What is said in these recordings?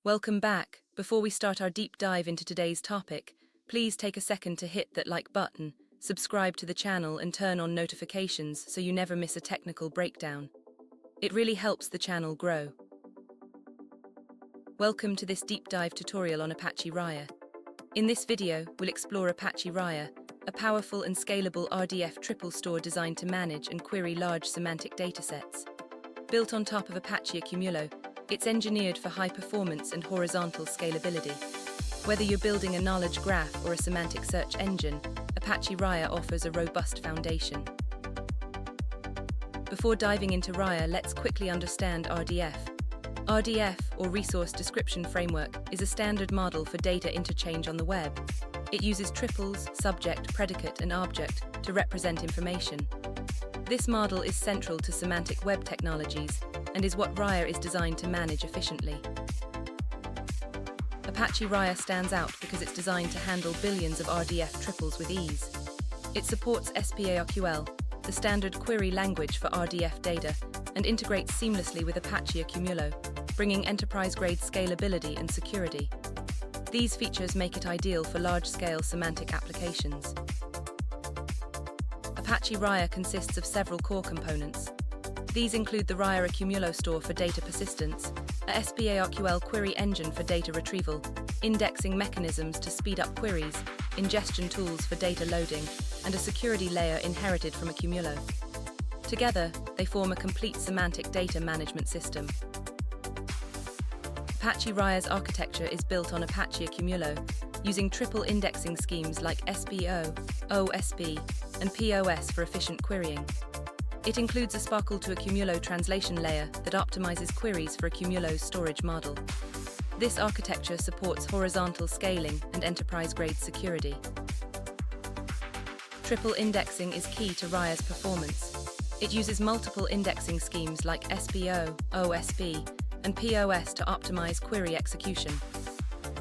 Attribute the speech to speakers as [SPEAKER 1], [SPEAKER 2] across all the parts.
[SPEAKER 1] Welcome back. Before we start our deep dive into today's topic, please take a second to hit that like button, subscribe to the channel and turn on notifications so you never miss a technical breakdown. It really helps the channel grow. Welcome to this deep dive tutorial on Apache Rya. In this video, we'll explore Apache Rya, a powerful and scalable RDF triple store designed to manage and query large semantic datasets. Built on top of Apache Accumulo, it's engineered for high performance and horizontal scalability. Whether you're building a knowledge graph or a semantic search engine, Apache Rya offers a robust foundation. Before diving into Rya, let's quickly understand RDF. RDF, or Resource Description Framework, is a standard model for data interchange on the web. It uses triples, subject, predicate, and object to represent information. This model is central to semantic web technologies and is what Rya is designed to manage efficiently. Apache Rya stands out because it's designed to handle billions of RDF triples with ease. It supports SPARQL, the standard query language for RDF data, and integrates seamlessly with Apache Accumulo, bringing enterprise-grade scalability and security. These features make it ideal for large-scale semantic applications. Apache Rya consists of several core components. These include the Rya Accumulo store for data persistence, a SPARQL query engine for data retrieval, indexing mechanisms to speed up queries, ingestion tools for data loading, and a security layer inherited from Accumulo. Together, they form a complete semantic data management system. Apache Rya's architecture is built on Apache Accumulo, using triple indexing schemes like SPO, OSP, and POS for efficient querying. It includes a SPARQL to Accumulo translation layer that optimizes queries for Accumulo's storage model. This architecture supports horizontal scaling and enterprise-grade security. Triple indexing is key to Rya's performance. It uses multiple indexing schemes like SPO, OSP, and POS to optimize query execution.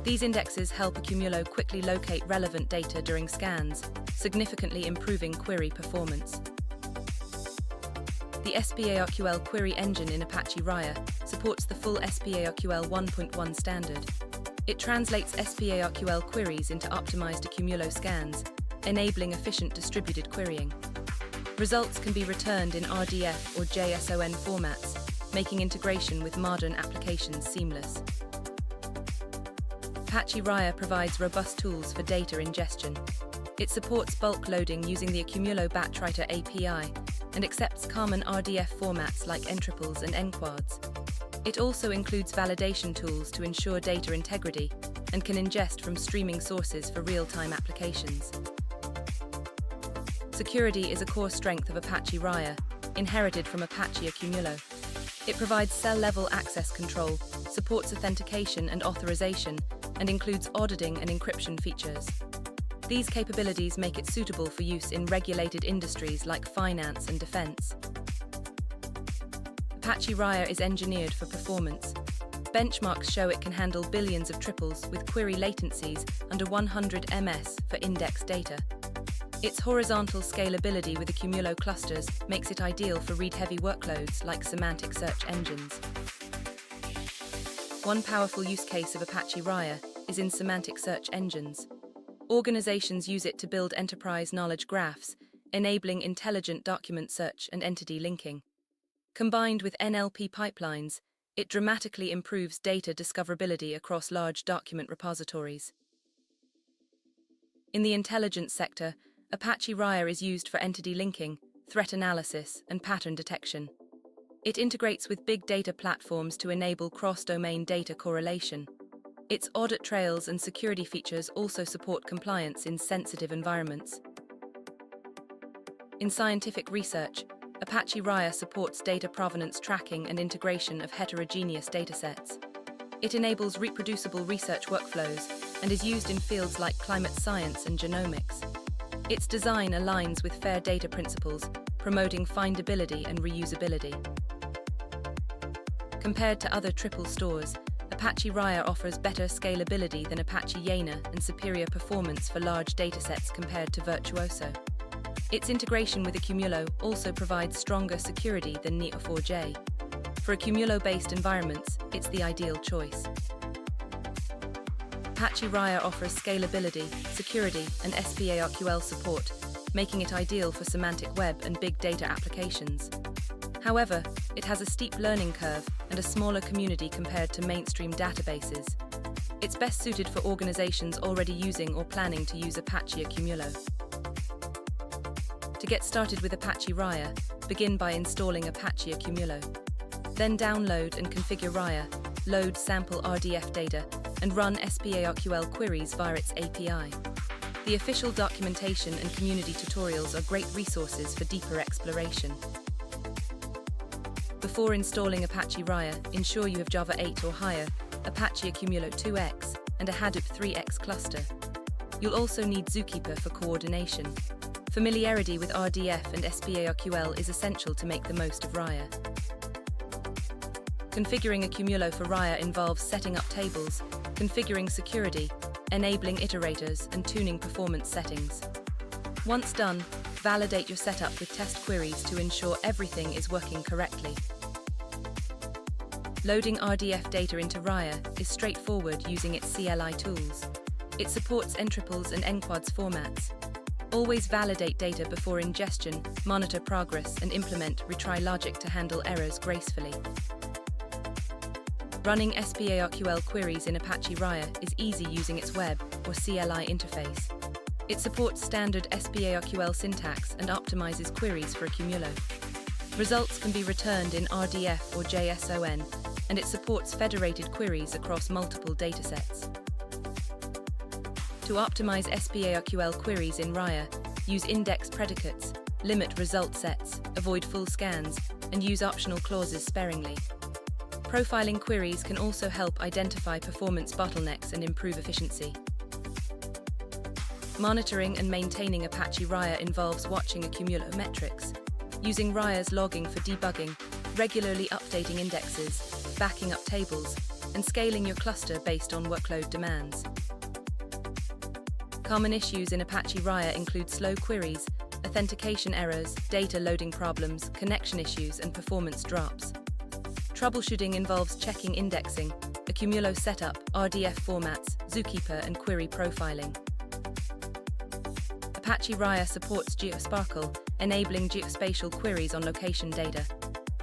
[SPEAKER 1] These indexes help Accumulo quickly locate relevant data during scans, significantly improving query performance. The SPARQL query engine in Apache Rya supports the full SPARQL 1.1 standard. It translates SPARQL queries into optimized Accumulo scans, enabling efficient distributed querying. Results can be returned in RDF or JSON formats, making integration with modern applications seamless. Apache Rya provides robust tools for data ingestion. It supports bulk loading using the Accumulo batch writer API and accepts common RDF formats like ntriples and nquads. It also includes validation tools to ensure data integrity and can ingest from streaming sources for real-time applications. Security is a core strength of Apache Rya, inherited from Apache Accumulo. It provides cell-level access control, supports authentication and authorization, and includes auditing and encryption features. These capabilities make it suitable for use in regulated industries like finance and defense. Apache Rya is engineered for performance. Benchmarks show it can handle billions of triples with query latencies under 100 ms for indexed data. Its horizontal scalability with Accumulo clusters makes it ideal for read-heavy workloads like semantic search engines. One powerful use case of Apache Rya is in semantic search engines. Organizations use it to build enterprise knowledge graphs, enabling intelligent document search and entity linking. Combined with NLP pipelines, it dramatically improves data discoverability across large document repositories. In the intelligence sector, Apache Rya is used for entity linking, threat analysis, and pattern detection. It integrates with big data platforms to enable cross-domain data correlation. Its audit trails and security features also support compliance in sensitive environments. In scientific research, Apache Rya supports data provenance tracking and integration of heterogeneous datasets. It enables reproducible research workflows and is used in fields like climate science and genomics. Its design aligns with fair data principles, promoting findability and reusability. Compared to other triple stores, Apache Rya offers better scalability than Apache Jena and superior performance for large datasets compared to Virtuoso. Its integration with Accumulo also provides stronger security than Neo4j. For Accumulo-based environments, it's the ideal choice. Apache Rya offers scalability, security, and SPARQL support, making it ideal for semantic web and big data applications. However, it has a steep learning curve and a smaller community compared to mainstream databases. It's best suited for organizations already using or planning to use Apache Accumulo. To get started with Apache Rya, begin by installing Apache Accumulo. Then download and configure Rya, load sample RDF data, and run SPARQL queries via its API. The official documentation and community tutorials are great resources for deeper exploration. Before installing Apache Rya, ensure you have Java 8 or higher, Apache Accumulo 2x, and a Hadoop 3x cluster. You'll also need Zookeeper for coordination. Familiarity with RDF and SPARQL is essential to make the most of Rya. Configuring Accumulo for Rya involves setting up tables, configuring security, enabling iterators, and tuning performance settings. Once done, validate your setup with test queries to ensure everything is working correctly. Loading RDF data into Rya is straightforward using its CLI tools. It supports ntriples and nquads formats. Always validate data before ingestion, monitor progress, and implement retry logic to handle errors gracefully. Running SPARQL queries in Apache Rya is easy using its web or CLI interface. It supports standard SPARQL syntax and optimizes queries for Accumulo. Results can be returned in RDF or JSON, and it supports federated queries across multiple datasets. To optimize SPARQL queries in Rya, use index predicates, limit result sets, avoid full scans, and use optional clauses sparingly. Profiling queries can also help identify performance bottlenecks and improve efficiency. Monitoring and maintaining Apache Rya involves watching Accumulo metrics, using Rya's logging for debugging, regularly updating indexes, backing up tables, and scaling your cluster based on workload demands. Common issues in Apache Rya include slow queries, authentication errors, data loading problems, connection issues, and performance drops. Troubleshooting involves checking indexing, Accumulo setup, RDF formats, Zookeeper, and query profiling. Apache Rya supports Geospatial, enabling geospatial queries on location data.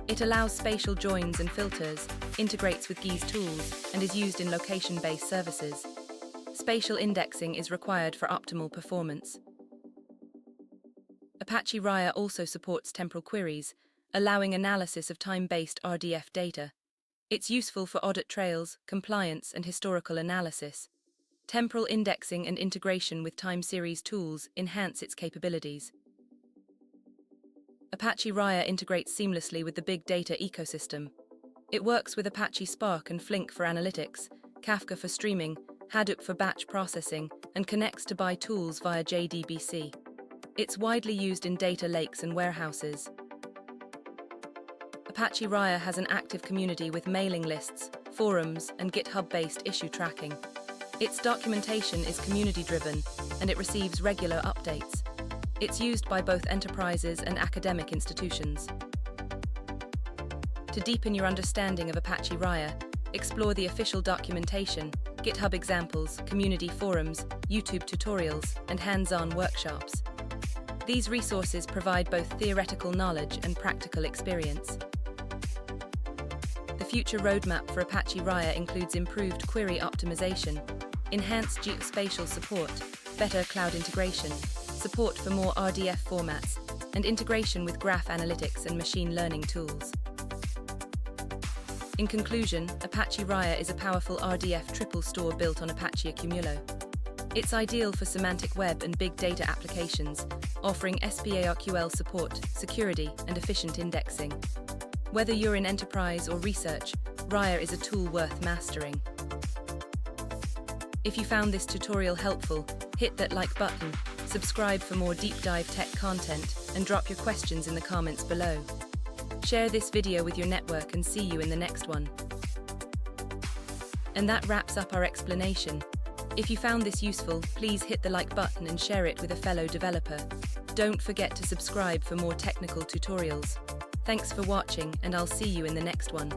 [SPEAKER 1] It allows spatial joins and filters, integrates with GIS tools, and is used in location-based services. Spatial indexing is required for optimal performance. Apache Rya also supports temporal queries, allowing analysis of time-based RDF data. It's useful for audit trails, compliance, and historical analysis. Temporal indexing and integration with time series tools enhance its capabilities. Apache Rya integrates seamlessly with the big data ecosystem. It works with Apache Spark and Flink for analytics, Kafka for streaming, Hadoop for batch processing, and connects to BI tools via JDBC. It's widely used in data lakes and warehouses. Apache Rya has an active community with mailing lists, forums, and GitHub-based issue tracking. Its documentation is community-driven, and it receives regular updates. It's used by both enterprises and academic institutions. To deepen your understanding of Apache Rya, explore the official documentation, GitHub examples, community forums, YouTube tutorials, and hands-on workshops. These resources provide both theoretical knowledge and practical experience. The future roadmap for Apache Rya includes improved query optimization, enhanced geospatial support, better cloud integration, support for more RDF formats, and integration with graph analytics and machine learning tools. In conclusion, Apache Rya is a powerful RDF triple store built on Apache Accumulo. It's ideal for semantic web and big data applications, offering SPARQL support, security, and efficient indexing. Whether you're in enterprise or research, Rya is a tool worth mastering. If you found this tutorial helpful, hit that like button, subscribe for more deep dive tech content, and drop your questions in the comments below. Share this video with your network and see you in the next one. And that wraps up our explanation. If you found this useful, please hit the like button and share it with a fellow developer. Don't forget to subscribe for more technical tutorials. Thanks for watching, and I'll see you in the next one.